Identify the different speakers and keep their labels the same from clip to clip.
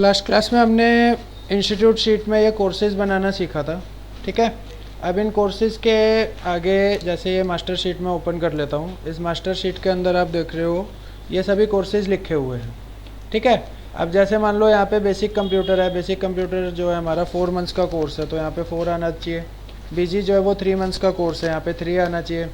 Speaker 1: Last class में हमने institute sheet में ये कोर्सेज़ बनाना सीखा था, ठीक है। अब इन कोर्सेज़ के आगे जैसे ये मास्टर शीट में ओपन कर लेता हूँ। इस मास्टर शीट के अंदर आप देख रहे हो ये सभी कोर्सेज़ लिखे हुए हैं, ठीक है। अब जैसे मान लो यहाँ पे बेसिक कंप्यूटर है, बेसिक कंप्यूटर जो है हमारा 4 मंथ्स का कोर्स है, तो यहाँ पे 4 आना चाहिए। बीजी जो है वो 3 मंथ्स का कोर्स है, यहाँ पे 3 आना चाहिए।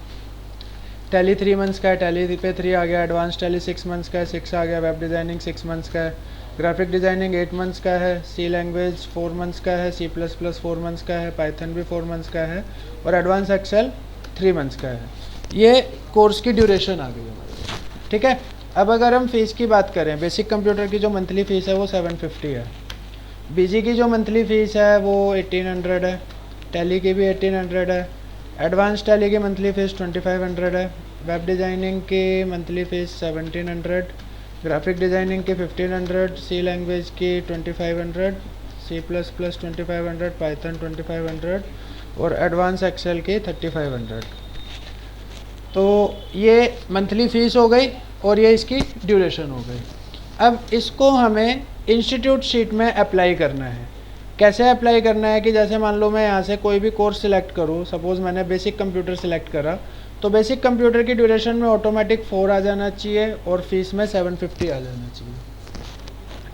Speaker 1: टैली 3 मंथ्स का है, टैली पे 3 आ गया। एडवांस टैली 6 मंथ्स का है, 6 आ गया। वेब डिज़ाइनिंग 6 मंथ्स का है। ग्राफिक डिज़ाइनिंग 8 मंथ्स का है। सी लैंग्वेज 4 मंथ्स का है। सी प्लस प्लस 4 मंथ्स का है। पाइथन भी 4 मंथ्स का है। और एडवांस एक्सेल 3 मंथ्स का है। ये कोर्स की ड्यूरेशन आ गई हमारी, ठीक है। अब अगर हम फ़ीस की बात करें, बेसिक कंप्यूटर की जो मंथली फ़ीस है वो 750 है। बीजी की जो मंथली फ़ीस है वो 1800 है। टैली की भी 1800 है। एडवांस टैली की मंथली फ़ीस 2500 है। वेब डिज़ाइनिंग की मंथली फ़ीस 1700। ग्राफिक डिज़ाइनिंग की 1500। सी लैंग्वेज की 2500। C plus plus 2500। पाइथन 2500 और एडवांस एक्सेल की 3500। तो ये मंथली फ़ीस हो गई और ये इसकी ड्यूरेशन हो गई। अब इसको हमें इंस्टीट्यूट शीट में अप्लाई करना है। कैसे अप्लाई करना है कि जैसे मान लो मैं यहाँ से कोई भी कोर्स सिलेक्ट करूँ, सपोज़ मैंने बेसिक कंप्यूटर सिलेक्ट करा, तो बेसिक कंप्यूटर की ड्यूरेशन में ऑटोमेटिक 4 आ जाना चाहिए और फीस में 750 आ जाना चाहिए,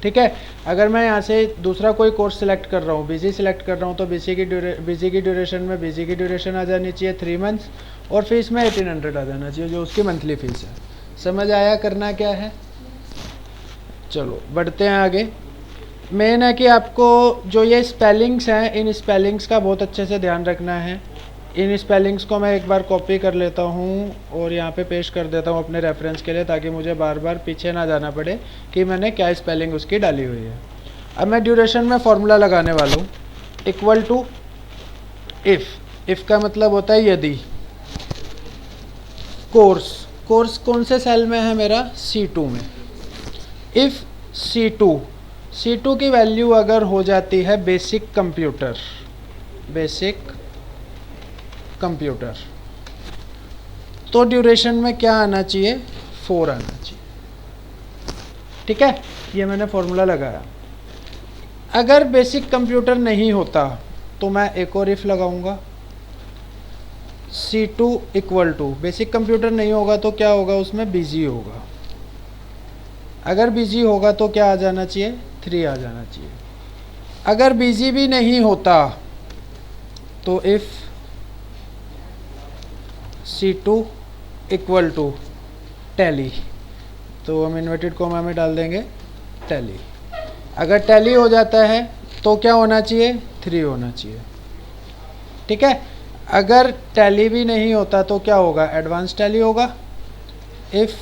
Speaker 1: ठीक है। अगर मैं यहाँ से दूसरा कोई कोर्स सिलेक्ट कर रहा हूँ, बीजी सिलेक्ट कर रहा हूँ, तो बीजी की ड्यूरेशन में बीजी की ड्यूरेशन आ जानी चाहिए 3 मंथ्स और फीस में 1800 आ जाना चाहिए, जो उसकी मंथली फ़ीस है। समझ आया करना क्या है? चलो बढ़ते हैं आगे। मेन है कि आपको जो ये स्पेलिंग्स हैं, इन स्पेलिंग्स का बहुत अच्छे से ध्यान रखना है। इन स्पेलिंग्स को मैं एक बार कॉपी कर लेता हूँ और यहाँ पे पेश कर देता हूँ अपने रेफरेंस के लिए, ताकि मुझे बार बार पीछे ना जाना पड़े कि मैंने क्या स्पेलिंग उसकी डाली हुई है। अब मैं ड्यूरेशन में फॉर्मूला लगाने वाला हूँ, इक्वल टू इफ़ का मतलब होता है यदि। कोर्स कौन से सेल में है मेरा? C2 में। इफ़ C2 की वैल्यू अगर हो जाती है बेसिक कंप्यूटर, तो ड्यूरेशन में क्या आना चाहिए? 4 आना चाहिए, ठीक है। ये मैंने फॉर्मूला लगाया। अगर बेसिक कंप्यूटर नहीं होता तो मैं एक और इफ़ लगाऊंगा, C2 equal to basic computer नहीं होगा तो क्या होगा? उसमें बिजी होगा। अगर बिजी होगा तो क्या आ जाना चाहिए? 3 आ जाना चाहिए। अगर बिजी भी नहीं होता तो if C2 equal to tally, तो हम इन्वर्टेड कोमा में डाल देंगे टैली। अगर टैली हो जाता है तो क्या होना चाहिए? 3 होना चाहिए, ठीक है। अगर टैली भी नहीं होता तो क्या होगा? एडवांस टैली होगा। If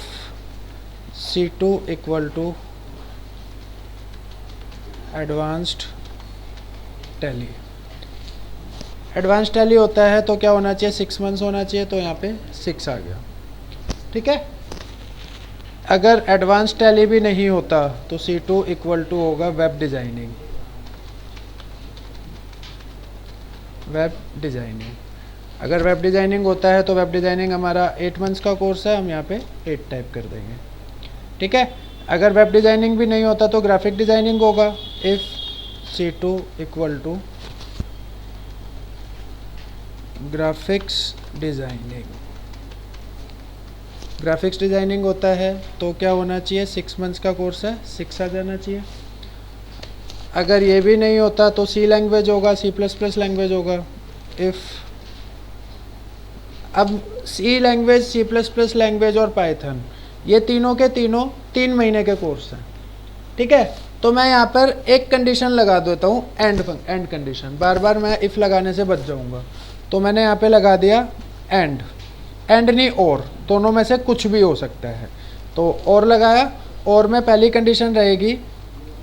Speaker 1: C2 equal to advanced Tally, advance Tally होता है तो क्या होना चाहिए? 6 मंथ्स होना चाहिए, तो यहाँ पे 6 आ गया, ठीक है। अगर एडवांस टैली भी नहीं होता तो C2 इक्वल टू होगा वेब डिज़ाइनिंग। अगर वेब डिज़ाइनिंग होता है तो वेब डिज़ाइनिंग हमारा 8 मंथ्स का कोर्स है, हम यहाँ पे 8 टाइप कर देंगे, ठीक है। अगर वेब डिज़ाइनिंग भी नहीं होता तो ग्राफिक डिज़ाइनिंग होगा। If C2 equal to graphics designing होता है तो क्या होना चाहिए? 6 मंथ्स का कोर्स है, 6 आ जाना चाहिए। अगर ये भी नहीं होता तो सी लैंग्वेज होगा, C प्लस प्लस लैंग्वेज होगा। अब C language, C plus plus language और पाइथन, ये तीनों के तीनों 3 महीने के कोर्स हैं, ठीक है। तो मैं यहाँ पर एक कंडीशन लगा देता हूँ, एंड कंडीशन। बार बार मैं इफ़ लगाने से बच जाऊँगा, तो मैंने यहाँ पे लगा दिया एंड नहीं और, दोनों में से कुछ भी हो सकता है। तो और लगाया, और में पहली कंडीशन रहेगी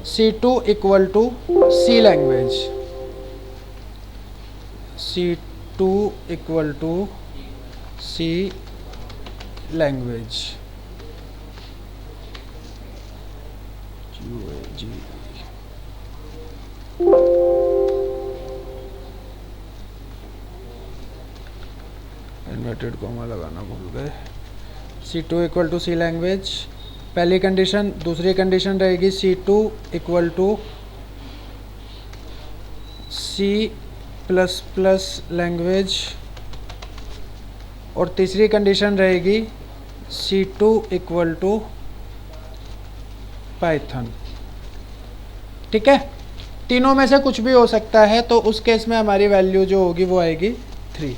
Speaker 1: C2 equal to C language, C2 equal to C language, inverted comma लगाना भूल गए। C2 equal to C language पहली कंडीशन। दूसरी कंडीशन रहेगी C2 equal to C++ language, और तीसरी कंडीशन रहेगी C2 इक्वल टू पाइथन। ठीक है, तीनों में से कुछ भी हो सकता है, तो उस केस में हमारी वैल्यू जो होगी वो आएगी 3।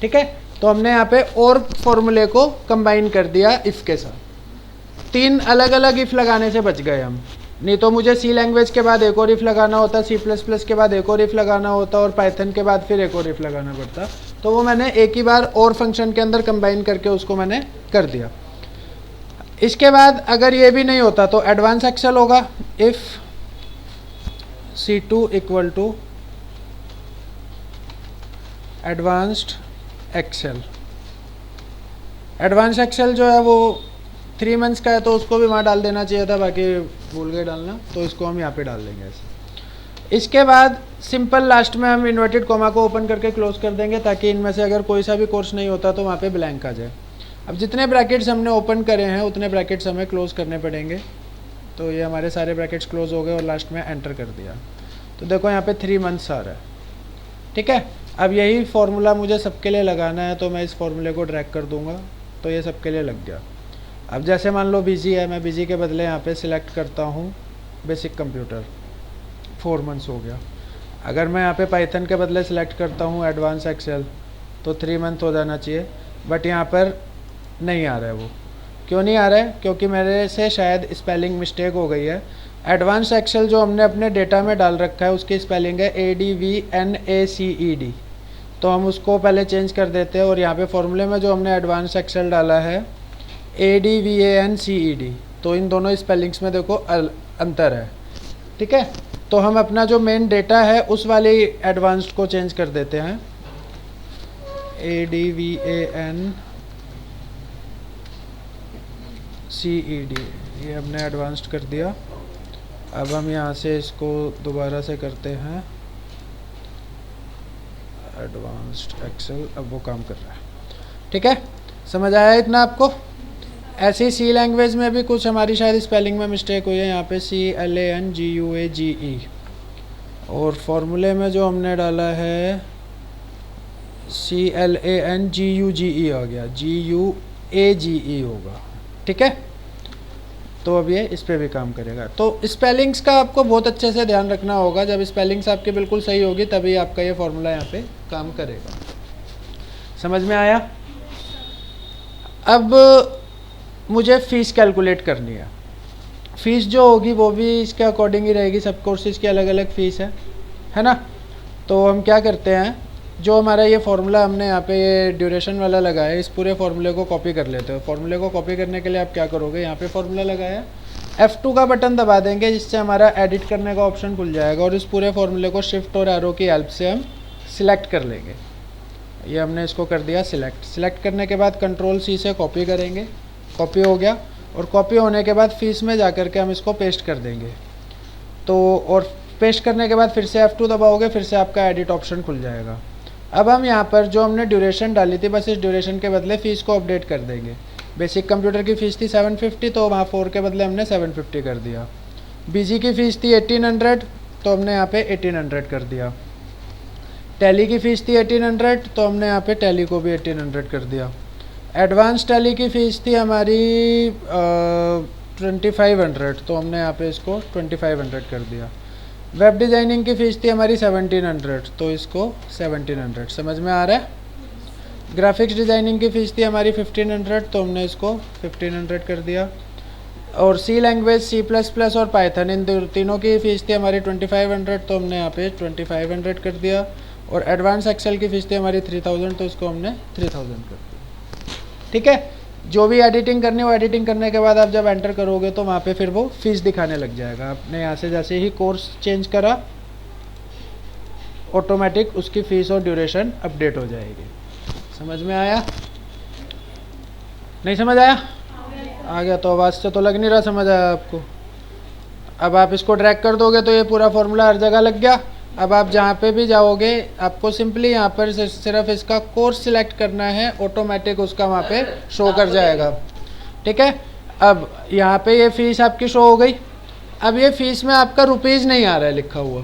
Speaker 1: ठीक है, तो हमने यहाँ पे और फॉर्मूले को कंबाइन कर दिया इफ़ के साथ। 3 अलग अलग इफ़ लगाने से बच गए हम, नहीं तो मुझे सी लैंग्वेज के बाद एक और इफ़ लगाना होता, C++ के बाद एक और इफ़ लगाना होता, और पाइथन के बाद फिर एक और इफ़ लगाना पड़ता। तो वो मैंने एक ही बार और फंक्शन के अंदर कंबाइन करके उसको मैंने कर दिया। इसके बाद अगर ये भी नहीं होता तो एडवांस एक्सेल होगा। If C2 equal to advanced Excel. Advance Excel जो है वो 3 मंथ्स का है, तो उसको भी वहाँ डाल देना चाहिए था, बाकी भूल गए डालना, तो इसको हम यहाँ पे डाल देंगे ऐसे। इसके बाद सिंपल लास्ट में हम इन्वर्टेड कॉमा को ओपन करके क्लोज कर देंगे, ताकि इनमें से अगर कोई सा भी कोर्स नहीं होता तो वहाँ पे ब्लैंक आ जाए। अब जितने ब्रैकेट्स हमने ओपन करे हैं उतने ब्रैकेट्स हमें क्लोज करने पड़ेंगे। तो ये हमारे सारे ब्रैकेट्स क्लोज हो गए और लास्ट में एंटर कर दिया। तो देखो यहाँ पे 3 मंथ्स आ रहा है। ठीक है, अब यही फार्मूला मुझे सबके लिए लगाना है, तो मैं इस फार्मूले को ड्रैग कर दूंगा, तो ये सबके लिए लग गया। अब जैसे मान लो बिजी है, मैं बिजी के बदले यहाँ पे सिलेक्ट करता हूँ बेसिक कंप्यूटर, 4 मंथ्स हो गया। अगर मैं यहाँ पे पाइथन के बदले सिलेक्ट करता हूँ एडवांस एक्सेल, तो 3 मंथ हो जाना चाहिए, बट यहाँ पर नहीं आ रहा है। वो क्यों नहीं आ रहा है? क्योंकि मेरे से शायद स्पेलिंग मिस्टेक हो गई है। एडवांस एक्सेल जो हमने अपने डेटा में डाल रखा है उसकी स्पेलिंग है ADVNACED, तो हम उसको पहले चेंज कर देते हैं। और यहाँ पे फॉर्मूले में जो हमने एडवांस एक्सेल डाला है ADVANCED, तो इन दोनों स्पेलिंग्स में देखो अंतर है। ठीक है, तो हम अपना जो मेन डेटा है उस वाले एडवांस्ड को चेंज कर देते हैं, ADVANCED, ये हमने एडवांस्ड कर दिया। अब हम यहाँ से इसको दोबारा से करते हैं एडवांस्ड एक्सेल, अब वो काम कर रहा है। ठीक है, समझ आया इतना आपको? ऐसे ही सी लैंग्वेज में भी कुछ हमारी शायद स्पेलिंग में मिस्टेक हुई है, यहाँ पे CLANGUAGE, और फॉर्मूले में जो हमने डाला है CLANGUGE आ गया, GUAGE होगा। ठीक है, तो अब ये इस पे भी काम करेगा। तो स्पेलिंग्स का आपको बहुत अच्छे से ध्यान रखना होगा। जब स्पेलिंग्स आपकी बिल्कुल सही होगी तभी आपका ये फॉर्मूला यहाँ पे काम करेगा। समझ में आया? अब मुझे फ़ीस कैलकुलेट करनी है। फ़ीस जो होगी वो भी इसके अकॉर्डिंग ही रहेगी, सब कोर्सेज़ की अलग अलग फ़ीस है ना? तो हम क्या करते हैं, जो हमारा ये फार्मूला हमने यहाँ पे ये ड्यूरेशन वाला लगाया है, इस पूरे फार्मूले को कॉपी कर लेते हो। फार्मूले को कॉपी करने के लिए आप क्या करोगे, यहाँ पे फार्मूला लगाया, F2 का बटन दबा देंगे, जिससे हमारा एडिट करने का ऑप्शन खुल जाएगा, और इस पूरे फार्मूले को शिफ्ट और एरो की हेल्प से हम सिलेक्ट कर लेंगे। ये हमने इसको कर दिया सिलेक्ट। सिलेक्ट करने के बाद Ctrl+C से कॉपी करेंगे, कॉपी हो गया, और कॉपी होने के बाद फीस में जा कर के हम इसको पेस्ट कर देंगे। तो और पेस्ट करने के बाद फिर से F2 दबाओगे, फिर से आपका एडिट ऑप्शन खुल जाएगा। अब हम यहाँ पर जो हमने ड्यूरेशन डाली थी, बस इस ड्यूरेशन के बदले फ़ीस को अपडेट कर देंगे। बेसिक कंप्यूटर की फ़ीस थी 750, तो वहाँ 4 के बदले हमने 750 कर दिया। बीजी की फ़ीस थी 1800, तो हमने यहाँ पे 1800 कर दिया। टैली की फ़ीस थी 1800, तो हमने यहाँ पे टैली को भी 1800 कर दिया। एडवांस टैली की फ़ीस थी हमारी 2500, तो हमने यहाँ पे इसको 2500 कर दिया। वेब डिज़ाइनिंग की फ़ीस थी हमारी 1700, तो इसको 1700। समझ में आ रहा है? ग्राफिक्स डिज़ाइनिंग की फ़ीस थी हमारी 1500, तो हमने इसको 1500 कर दिया। और सी लैंग्वेज, C++ और पाइथन, इन तीनों की फ़ीस थी हमारी 2500, तो हमने यहाँ पे 2500 कर दिया। और एडवांस एक्सेल की फ़ीस थी हमारी 3000, तो इसको हमने 3000 कर दिया। ठीक है, जो भी एडिटिंग करनी हो, एडिटिंग करने के बाद आप जब एंटर करोगे तो वहाँ पे फिर वो फीस दिखाने लग जाएगा। आपने यहाँ से जैसे ही कोर्स चेंज करा, ऑटोमेटिक उसकी फ़ीस और ड्यूरेशन अपडेट हो जाएगी। समझ में आया? नहीं समझ आया? आ गया। तो आवाज़ से तो लग नहीं रहा समझ आया आपको। अब आप इसको ड्रैग कर दोगे तो ये पूरा फॉर्मूला हर जगह लग गया। अब आप जहाँ पे भी जाओगे आपको सिंपली यहाँ पर सिर्फ इसका कोर्स सिलेक्ट करना है, ऑटोमेटिक उसका वहाँ पे शो कर जाएगा। ठीक है, अब यहाँ पे ये फ़ीस आपकी शो हो गई। अब ये फ़ीस में आपका रुपीज़ नहीं आ रहा है लिखा हुआ,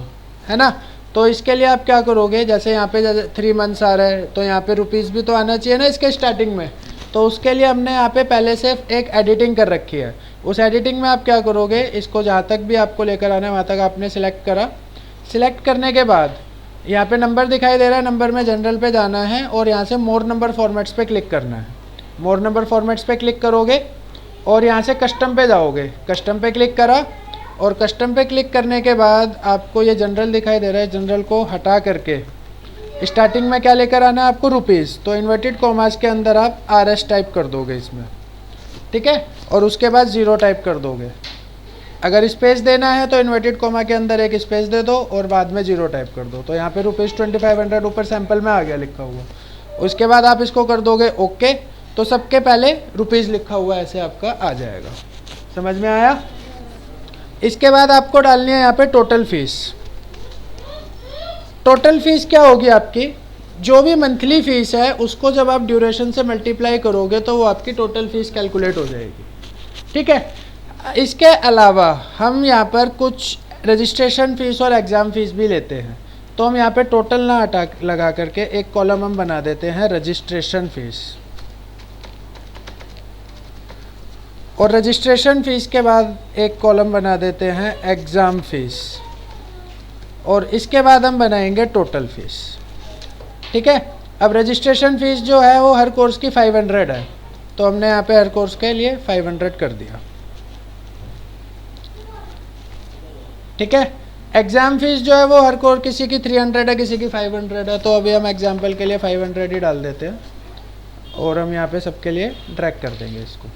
Speaker 1: है ना। तो इसके लिए आप क्या करोगे, जैसे यहाँ पे जैसे 3 मंथ्स आ रहा है तो यहाँ पे रुपीज़ भी तो आना चाहिए ना इसके स्टार्टिंग में। तो उसके लिए हमने यहाँ पे पहले से एक एडिटिंग कर रखी है। उस एडिटिंग में आप क्या करोगे, इसको जहाँ तक भी आपको लेकर आना है वहाँ तक आपने सिलेक्ट करा। सिलेक्ट करने के बाद यहाँ पे नंबर दिखाई दे रहा है, नंबर में जनरल पे जाना है और यहाँ से मोर नंबर फॉर्मेट्स पे क्लिक करना है। मोर नंबर फॉर्मेट्स पे क्लिक करोगे और यहाँ से कस्टम पे जाओगे। कस्टम पे क्लिक करा और कस्टम पे क्लिक करने के बाद आपको ये जनरल दिखाई दे रहा है, जनरल को हटा करके स्टार्टिंग में क्या लेकर आना है आपको, रुपीज़। तो इन्वर्टेड कॉमास के अंदर आप RS टाइप कर दोगे इसमें, ठीक है, और उसके बाद 0 टाइप कर दोगे। अगर स्पेस देना है तो इन्वर्टेड कॉमा के अंदर एक स्पेस दे दो और बाद में 0 टाइप कर दो। तो यहाँ पे ₹2500 ऊपर सैंपल में आ गया लिखा हुआ। उसके बाद आप इसको कर दोगे ओके, तो सबके पहले रुपीज़ लिखा हुआ ऐसे आपका आ जाएगा। समझ में आया। इसके बाद आपको डालनी है यहाँ पे टोटल फीस। टोटल फीस क्या होगी आपकी, जो भी मंथली फ़ीस है उसको जब आप ड्यूरेशन से मल्टीप्लाई करोगे तो वो आपकी टोटल फीस कैलकुलेट हो जाएगी, ठीक है। इसके अलावा हम यहाँ पर कुछ रजिस्ट्रेशन फ़ीस और एग्ज़ाम फ़ीस भी लेते हैं। तो हम यहाँ पे टोटल ना हटा लगा करके एक कॉलम हम बना देते हैं रजिस्ट्रेशन फ़ीस, और रजिस्ट्रेशन फ़ीस के बाद एक कॉलम बना देते हैं एग्ज़ाम फ़ीस, और इसके बाद हम बनाएंगे टोटल फ़ीस, ठीक है। अब रजिस्ट्रेशन फ़ीस जो है वो हर कोर्स की 500 है, तो हमने यहाँ पे हर कोर्स के लिए 500 कर दिया, ठीक है। एग्ज़ाम फ़ीस जो है वो हर कोर्स किसी की 300 है, किसी की 500 है, तो अभी हम एग्जाम्पल के लिए 500 ही डाल देते हैं और हम यहाँ पे सबके लिए ड्रैग कर देंगे इसको।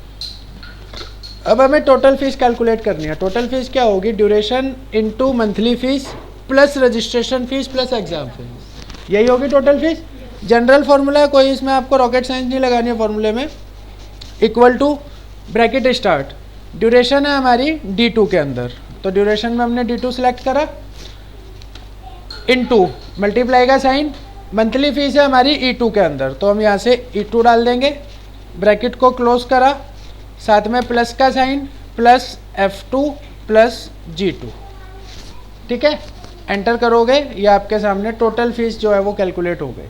Speaker 1: अब हमें टोटल फ़ीस कैलकुलेट करनी है। टोटल फ़ीस क्या होगी, duration into monthly fees plus registration fees plus exam fees, यही होगी टोटल फ़ीस। जनरल फार्मूला है, कोई इसमें आपको रॉकेट साइंस नहीं लगानी है फार्मूले में। Equal to bracket start, duration है हमारी D2 के अंदर, तो ड्यूरेशन में हमने D2 सेलेक्ट करा, इनटू मल्टीप्लाई का साइन, मंथली फ़ीस है हमारी E2 के अंदर, तो हम यहाँ से E2 डाल देंगे, ब्रैकेट को क्लोज करा, साथ में प्लस का sign, plus F2 plus G2, ठीक है। एंटर करोगे, ये आपके सामने टोटल फीस जो है वो कैलकुलेट हो गई।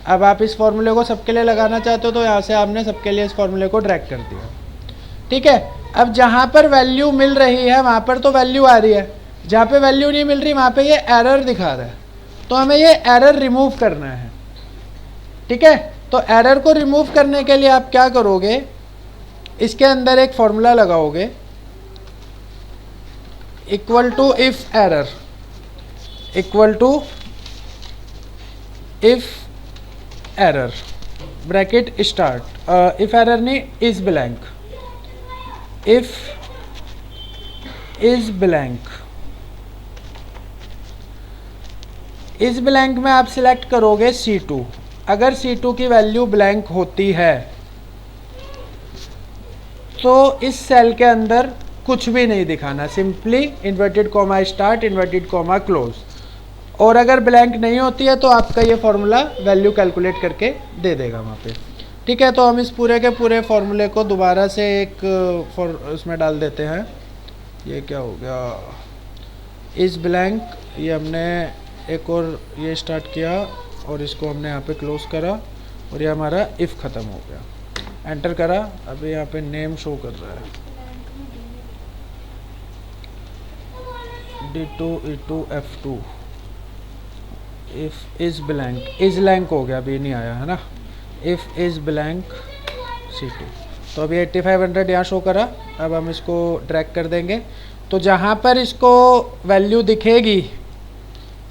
Speaker 1: अब आप इस फॉर्मूले को सबके लिए लगाना चाहते हो तो यहाँ से आपने सबके लिए इस फॉर्मूले को ड्रैग कर दिया, ठीक है। अब जहाँ पर वैल्यू मिल रही है वहाँ पर तो वैल्यू आ रही है, जहाँ पे वैल्यू नहीं मिल रही वहाँ पे ये एरर दिखा रहा है, तो हमें ये एरर रिमूव करना है, ठीक है। तो एरर को रिमूव करने के लिए आप क्या करोगे, इसके अंदर एक फॉर्मूला लगाओगे, equal to if error, equal to if error, bracket start, if error नहीं, is blank, if is blank, इस ब्लैंक में आप सिलेक्ट करोगे C2। अगर C2 की वैल्यू ब्लैंक होती है तो इस सेल के अंदर कुछ भी नहीं दिखाना, simply inverted comma start, inverted comma close. और अगर ब्लैंक नहीं होती है तो आपका ये फार्मूला वैल्यू कैलकुलेट करके दे देगा वहाँ पे, ठीक है। तो हम इस पूरे के पूरे फार्मूले को दोबारा से एक उसमें डाल देते हैं। ये क्या हो गया, इस ब्लैंक, ये हमने एक और ये स्टार्ट किया और इसको हमने यहाँ पे क्लोज करा और ये हमारा इफ़ ख़त्म हो गया। एंटर करा, अभी यहाँ पे नेम शो कर रहा है, D2 E2 F2, if is blank, is blank हो गया, अभी नहीं आया है ना, इफ़ इज़ ब्लैंक C2। तो अभी 8500 यहाँ शो करा। अब हम इसको ड्रैग कर देंगे, तो जहाँ पर इसको वैल्यू दिखेगी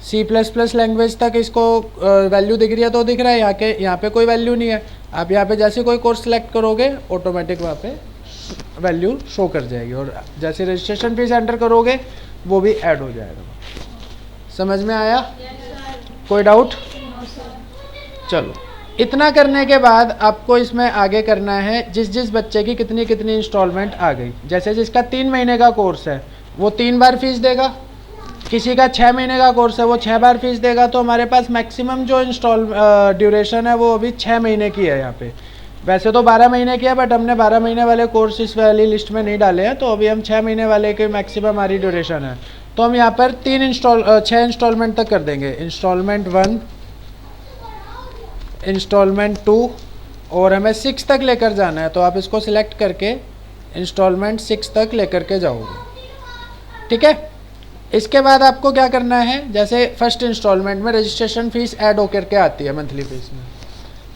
Speaker 1: C++ लैंग्वेज तक इसको वैल्यू दिख रही है तो दिख रहा है, यहाँ पे कोई वैल्यू नहीं है। आप यहाँ पे जैसे कोई कोर्स सेलेक्ट करोगे ऑटोमेटिक वहाँ पे वैल्यू शो कर जाएगी, और जैसे रजिस्ट्रेशन फीस एंटर करोगे वो भी ऐड हो जाएगा। समझ में आया? कोई डाउट? चलो, इतना करने के बाद आपको इसमें आगे करना है, जिस जिस बच्चे की कितनी कितनी इंस्टॉलमेंट आ गई। जैसे जिसका 3 महीने का कोर्स है वो 3 बार फीस देगा, किसी का 6 महीने का कोर्स है वो 6 बार फीस देगा। तो हमारे पास मैक्सिमम जो ड्यूरेशन है वो अभी 6 महीने की है। यहाँ पे वैसे तो 12 महीने की है, बट हमने 12 महीने वाले कोर्स इस वाली लिस्ट में नहीं डाले हैं, तो अभी हम 6 महीने वाले के मैक्सिमम हमारी ड्यूरेशन है। तो हम यहाँ पर 6 इंस्टॉलमेंट तक कर देंगे। इंस्टॉलमेंट 1, इंस्टॉलमेंट 2 और हमें 6 तक लेकर जाना है, तो आप इसको सिलेक्ट करके इंस्टॉलमेंट 6 तक लेकर के जाओगे। ठीक है, इसके बाद आपको क्या करना है, जैसे फर्स्ट इंस्टॉलमेंट में रजिस्ट्रेशन फ़ीस ऐड होकर के आती है मंथली फीस में।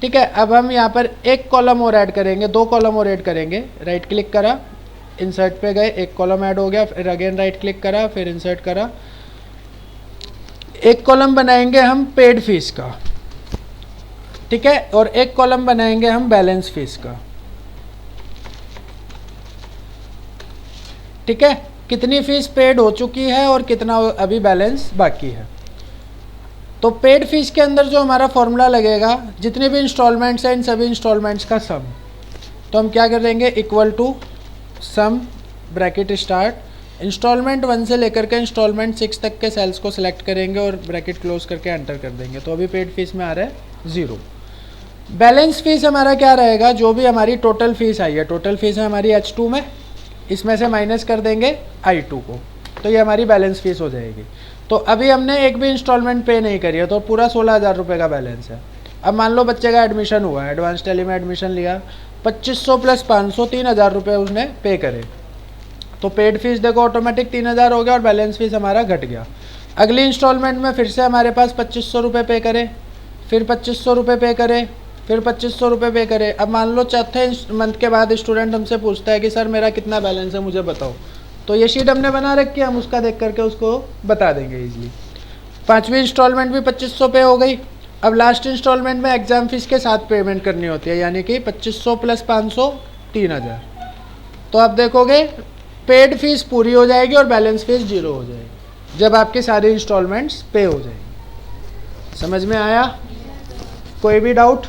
Speaker 1: ठीक है, अब हम यहाँ पर एक कॉलम और ऐड करेंगे, 2 कॉलम और ऐड करेंगे। राइट क्लिक करा, इंसर्ट पे गए, एक कॉलम ऐड हो गया, फिर अगेन राइट क्लिक करा, फिर इंसर्ट करा। एक कॉलम बनाएंगे हम पेड फीस का, ठीक है, और एक कॉलम बनाएंगे हम बैलेंस फीस का। ठीक है, कितनी फीस पेड हो चुकी है और कितना अभी बैलेंस बाकी है। तो पेड फीस के अंदर जो हमारा फॉर्मूला लगेगा, जितने भी इंस्टॉलमेंट्स हैं इन सभी इंस्टॉलमेंट्स का सम। तो हम क्या करेंगे, equal to sum bracket start, instalment 1 से लेकर के इंस्टॉलमेंट 6 तक के सेल्स को सिलेक्ट करेंगे और ब्रैकेट क्लोज करके एंटर कर देंगे। तो अभी पेड फीस में आ रहा है 0। बैलेंस फीस हमारा क्या रहेगा, जो भी हमारी टोटल फीस आई है, टोटल फीस है हमारी H2 में, इसमें से माइनस कर देंगे I2 को, तो ये हमारी बैलेंस फीस हो जाएगी। तो अभी हमने एक भी इंस्टॉलमेंट पे नहीं करी है, तो पूरा 16,000 रुपये का बैलेंस है। अब मान लो बच्चे का एडमिशन हुआ है, एडवांस टैली में एडमिशन लिया, 2500 प्लस 500 3,000 रुपये उसने पे करे, तो पेड फीस देखो ऑटोमेटिक 3,000 हो गया और बैलेंस फीस हमारा घट गया। अगली इंस्टॉलमेंट में फिर से हमारे पास 2500 रुपये पे करे, फिर 2500 रुपये पे करे, फिर 2500 रुपये पे करे। अब मान लो चौथे मंथ के बाद स्टूडेंट हमसे पूछता है कि सर मेरा कितना बैलेंस है मुझे बताओ, तो ये शीट हमने बना रखी है, हम उसका देख करके उसको बता देंगे ईजिली। 5वीं इंस्टॉलमेंट भी 2500 पे हो गई। अब लास्ट इंस्टॉलमेंट में एग्ज़ाम फीस के साथ पेमेंट करनी होती है, यानी कि 2500 प्लस 500 3,000। तो आप देखोगे पेड फीस पूरी हो जाएगी और बैलेंस फीस 0 हो जाएगी जब आपकी सारी इंस्टॉलमेंट्स पे हो जाएगी। समझ में आया? कोई भी डाउट?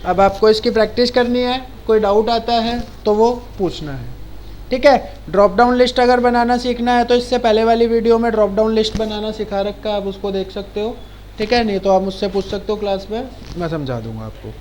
Speaker 1: अब आपको इसकी प्रैक्टिस करनी है, कोई डाउट आता है तो वो पूछना है। ठीक है, ड्रॉप डाउन लिस्ट अगर बनाना सीखना है तो इससे पहले वाली वीडियो में ड्रॉप डाउन लिस्ट बनाना सिखा रखा है, आप उसको देख सकते हो। ठीक है, नहीं तो आप मुझसे पूछ सकते हो क्लास में, मैं समझा दूंगा आपको।